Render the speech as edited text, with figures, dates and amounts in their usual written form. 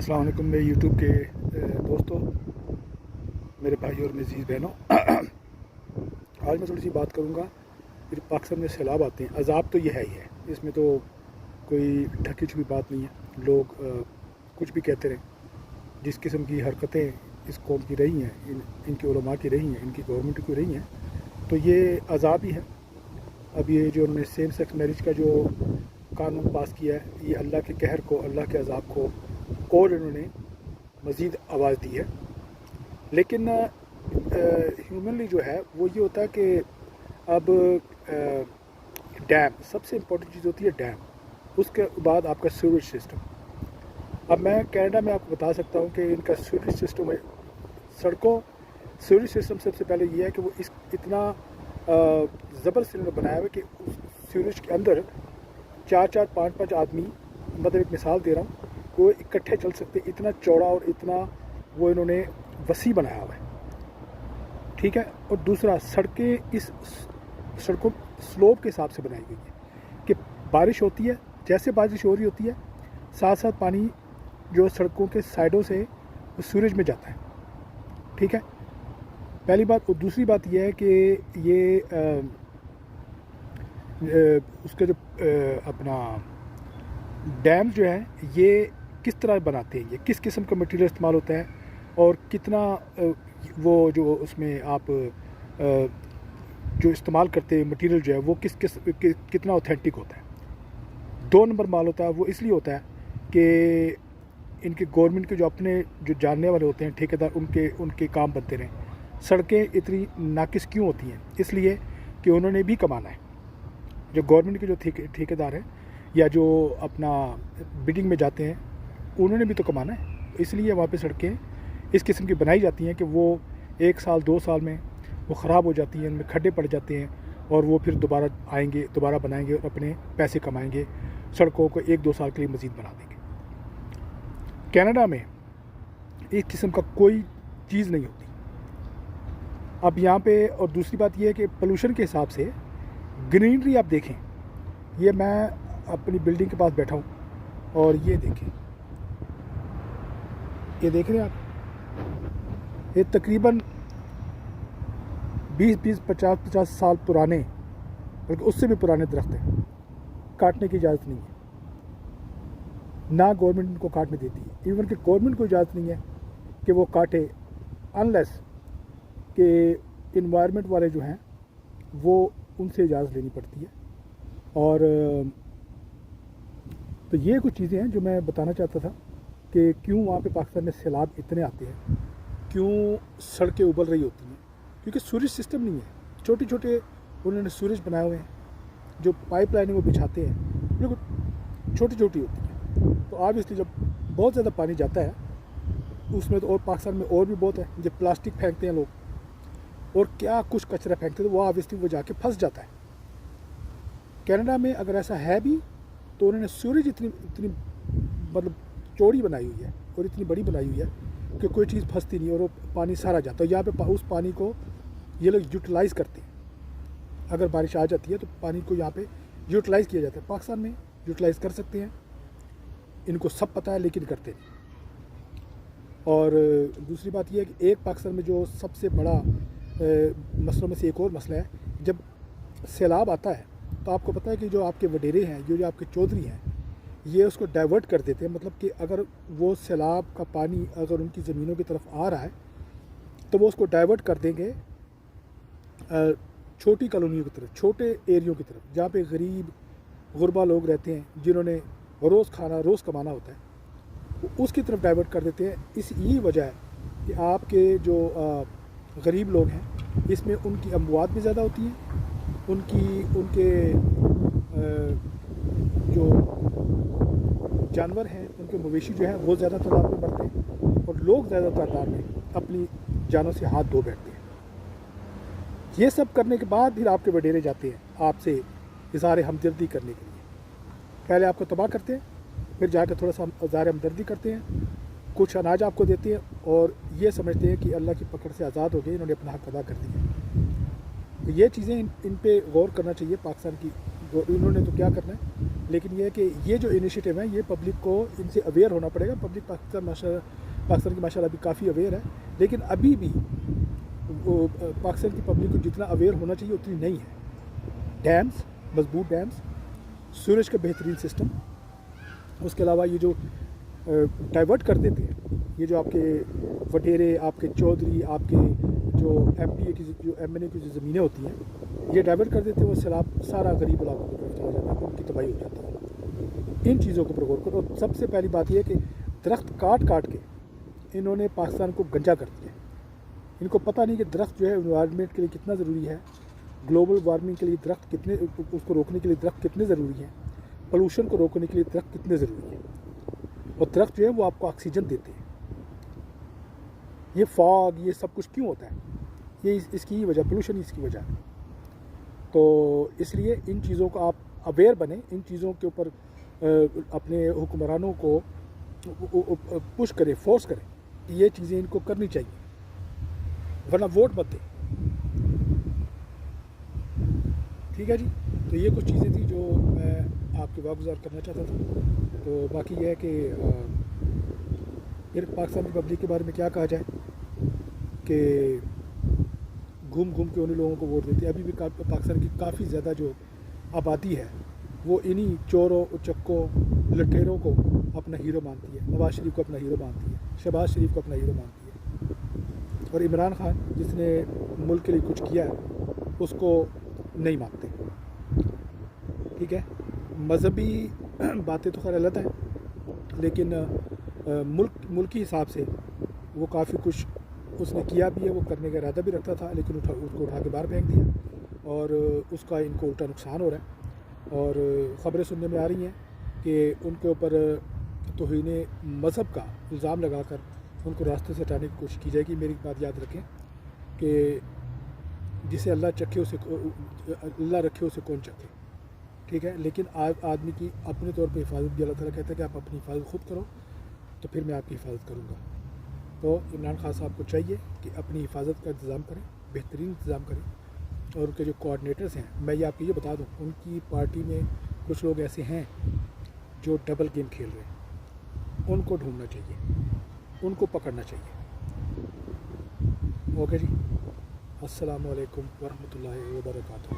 अस्सलाम वालेकुम मेरे यूट्यूब के दोस्तों, मेरे भाई और मेरी अजीज़ बहनों। आज मैं थोड़ी सी बात करूँगा। फिर पाकिस्तान में सैलाब आते हैं, अजाब तो ये है ही है, इसमें तो कोई ढकी छुपी बात नहीं है। लोग कुछ भी कहते रहें। जिस किस्म की हरकतें इस कौम की रही हैं, इनकी उलमा की रही हैं, इनकी गवर्नमेंट की रही हैं, तो ये अजाब ही है। अब ये जो उन्होंने सेम सेक्स मैरिज का जो कानून पास किया है, ये अल्लाह के कहर को, अल्लाह के अजाब को और इन्होंने मज़ीद आवाज़ दी है। लेकिन ह्यूमनली जो है वो ये होता है कि अब डैम सबसे इम्पोर्टेंट चीज़ होती है, डैम। उसके बाद आपका सीवरेज सिस्टम। अब मैं कनाडा में आपको बता सकता हूँ कि इनका सीवरेज सिस्टम है, सड़कों सीवरेज सिस्टम सबसे पहले ये है कि वो इतना ज़बरदस्त इन्होंने बनाया हुआ कि उस सीवरेज के अंदर 4-4, 5-5 आदमी, मतलब एक मिसाल दे रहा हूँ, वो इकट्ठे चल सकते, इतना चौड़ा और इतना वो इन्होंने वसी बनाया हुआ है, ठीक है। और दूसरा, सड़कें इस सड़कों स्लोप के हिसाब से बनाई गई है कि बारिश होती है, जैसे बारिश हो रही होती है साथ साथ पानी जो सड़कों के साइडों से वो सूरज में जाता है, ठीक है, पहली बात। और दूसरी बात यह है कि ये उसके जो अपना डैम जो है ये किस तरह बनाते हैं, ये किस किस्म का मटेरियल इस्तेमाल होता है और कितना वो जो उसमें आप जो इस्तेमाल करते हैं मटेरियल जो है वो कितना ऑथेंटिक होता है। 2 नंबर माल होता है, वो इसलिए होता है कि इनके गवर्नमेंट के जो अपने जो जानने वाले होते हैं ठेकेदार, उनके काम बनते रहें। सड़कें इतनी नाकिस क्यों होती हैं? इसलिए कि उन्होंने भी कमाना है। जो गवर्नमेंट के जो ठेकेदार हैं या जो अपना बिडिंग में जाते हैं, उन्होंने भी तो कमाना है। इसलिए वहाँ पे सड़कें इस किस्म की बनाई जाती हैं कि वो 1 साल 2 साल में वो ख़राब हो जाती हैं, उनमें खड्डे पड़ जाते हैं और वो फिर दोबारा आएंगे, दोबारा बनाएंगे और अपने पैसे कमाएंगे, सड़कों को 1-2 साल के लिए मज़ीद बना देंगे। कनाडा में इस किस्म का कोई चीज़ नहीं होती। अब यहाँ पे और दूसरी बात ये है कि पोल्यूशन के हिसाब से ग्रीनरी आप देखें, ये मैं अपनी बिल्डिंग के पास बैठा हूँ और ये देखें, ये देख रहे हैं आप, ये तकरीबन 20-20, 50-50 साल पुराने, बल्कि उससे भी पुराने दरख्त हैं। काटने की इजाज़त नहीं है, ना गवर्नमेंट इनको काटने देती है। इवन कि गवर्नमेंट को इजाज़त नहीं है कि वो काटे, अनलेस कि इन्वायरमेंट वाले जो हैं वो उनसे इजाज़त लेनी पड़ती है। और तो ये कुछ चीज़ें हैं जो मैं बताना चाहता था कि क्यों वहाँ पे पाकिस्तान में सैलाब इतने आते हैं, क्यों सड़कें उबल रही होती हैं, क्योंकि सूरज सिस्टम नहीं है। छोटे छोटे उन्होंने सूरज बनाए हुए हैं, जो पाइपलाइन वो बिछाते हैं, बिल्कुल छोटी छोटी होती हैं। तो ऑब्वियसली जब बहुत ज़्यादा पानी जाता है उसमें तो, और पाकिस्तान में और भी बहुत है, जब प्लास्टिक फेंकते हैं लोग और क्या कुछ कचरा फेंकते हैं, तो वो ऑब्वियसली वो जाके फंस जाता है। कनाडा में अगर ऐसा है भी तो उन्होंने सूरज इतनी मतलब चौड़ी बनाई हुई है और इतनी बड़ी बनाई हुई है कि कोई चीज़ फंसती नहीं और वो पानी सारा जाता है। यहाँ पे उस पानी को ये लोग यूटिलाइज़ करते हैं। अगर बारिश आ जाती है तो पानी को यहाँ पे यूटिलाइज़ किया जाता है। पाकिस्तान में यूटिलाइज़ कर सकते हैं, इनको सब पता है, लेकिन करते नहीं। और दूसरी बात यह है कि एक पाकिस्तान में जो सबसे बड़ा मसलों में से एक और मसला है, जब सैलाब आता है तो आपको पता है कि जो आपके वडेरे हैं, जो आपके चौधरी हैं, ये उसको डाइवर्ट कर देते हैं। मतलब कि अगर वो सैलाब का पानी अगर उनकी ज़मीनों की तरफ आ रहा है तो वो उसको डाइवर्ट कर देंगे छोटी कॉलोनियों की तरफ, छोटे एरियो की तरफ, जहाँ पे गरीब गुरबा लोग रहते हैं, जिन्होंने रोज़ खाना रोज़ कमाना होता है, वो उसकी तरफ डाइवर्ट कर देते हैं। यही वजह है कि आपके जो गरीब लोग हैं, इसमें उनकी अमवात भी ज़्यादा होती है, उनके जो जानवर हैं, उनके मवेशी जो हैं वो ज़्यादा तादाद में बढ़ते हैं और लोग ज़्यादा तादाद में अपनी जानों से हाथ धो बैठते हैं। ये सब करने के बाद फिर आपके वडेरे जाते हैं आपसे इज़हार हमदर्दी करने के लिए। पहले आपको तबाह करते हैं, फिर जाकर थोड़ा सा इज़हार हमदर्दी करते हैं, कुछ अनाज आपको देते हैं और ये समझते हैं कि अल्लाह की पकड़ से आज़ाद हो गए, इन्होंने अपना हक़ अदा कर दिया। तो ये चीज़ें इन पे गौर करना चाहिए पाकिस्तान की। इन्होंने तो क्या करना है, لیکن یہ ہے کہ یہ جو انیشیٹو ہیں یہ پبلک کو ان سے اویئر ہونا پڑے گا. پبلک پاکستان کی ماشاء اللہ ابھی کافی اویئر ہے, لیکن ابھی بھی وہ پاکستان کی پبلک کو جتنا اویئر ہونا چاہیے اتنی نہیں ہے. ڈیمز, مضبوط ڈیمز, سورج کا بہترین سسٹم, اس کے علاوہ یہ جو ڈائیورٹ کر دیتے ہیں, یہ جو آپ کے وڈیرے, آپ کے چودھری, آپ کے جو ایم پی اے کی جو ایم این اے کی جو زمینیں ہوتی ہیں یہ ڈائیورٹ کر دیتے ہیں, وہ سیلاب سارا غریب علاقوں کی طرف چلا جاتا ہے, ان کی تباہی ہو جاتی ہے. ان چیزوں کو پر غور کرو. اور سب سے پہلی بات یہ ہے کہ درخت کاٹ کاٹ کے انہوں نے پاکستان کو گنجا کر دیا. ان کو پتہ نہیں کہ درخت جو ہے انوائرمنٹ کے لیے کتنا ضروری ہے, گلوبل وارمنگ کے لیے درخت کتنے, اس کو روکنے کے لیے درخت کتنے ضروری ہیں, پولوشن کو روکنے کے لیے درخت کتنے ضروری ہیں. اور درخت جو ہے وہ آپ کو آکسیجن دیتے ہیں. یہ فاگ, یہ سب کچھ کیوں ہوتا ہے؟ یہ اس کی وجہ, پولوشن اس کی وجہ ہے. تو اس لیے ان چیزوں کو آپ اویئر بنیں, ان چیزوں کے اوپر اپنے حکمرانوں کو پش کریں, فورس کریں کہ یہ چیزیں ان کو کرنی چاہیے, ورنہ ووٹ مت دیں. ٹھیک ہے جی. تو یہ کچھ چیزیں تھیں جو میں آپ کے واگزار کرنا چاہتا تھا. تو باقی یہ ہے کہ پھر پاکستان کی پبلک کے بارے میں کیا کہا جائے کہ گھوم گھوم کے انہیں لوگوں کو ووٹ دیتے ہیں. ابھی بھی پاکستان کی کافی زیادہ جو آبادی ہے وہ انہی چوروں, چکوں, لٹیروں کو اپنا ہیرو مانتی ہے. نواز شریف کو اپنا ہیرو مانتی ہے, شہباز شریف کو اپنا ہیرو مانتی ہے, اور عمران خان جس نے ملک کے لیے کچھ کیا ہے اس کو نہیں مانتے. ٹھیک ہے. مذہبی باتیں تو خیر الگ ہیں, لیکن ملکی حساب سے وہ کافی کچھ اس نے کیا بھی ہے, وہ کرنے کا ارادہ بھی رکھتا تھا, لیکن اس کو اٹھا کے باہر پھینک دیا, اور اس کا ان کو الٹا نقصان ہو رہا ہے. اور خبریں سننے میں آ رہی ہیں کہ ان کے اوپر توہین مذہب کا الزام لگا کر ان کو راستے سے ہٹانے کی کوشش کی جائے گی. میری بات یاد رکھیں کہ جسے اللہ چکھے اسے اللہ رکھے اسے کون چکھے. ٹھیک ہے. لیکن آدمی کی اپنے طور پہ حفاظت بھی اللہ تعالیٰ کہتا ہے کہ آپ اپنی حفاظت خود کرو تو پھر میں آپ کی حفاظت کروں گا. تو عمران خان صاحب کو چاہیے کہ اپنی حفاظت کا انتظام کریں, بہترین انتظام کریں. اور ان کے جو کوآرڈینیٹرز ہیں, میں یہ آپ کو یہ بتا دوں, ان کی پارٹی میں کچھ لوگ ایسے ہیں جو ڈبل گیم کھیل رہے ہیں. ان کو ڈھونڈنا چاہیے, ان کو پکڑنا چاہیے. اوکے جی. السلام علیکم ورحمۃ اللہ وبرکاتہ.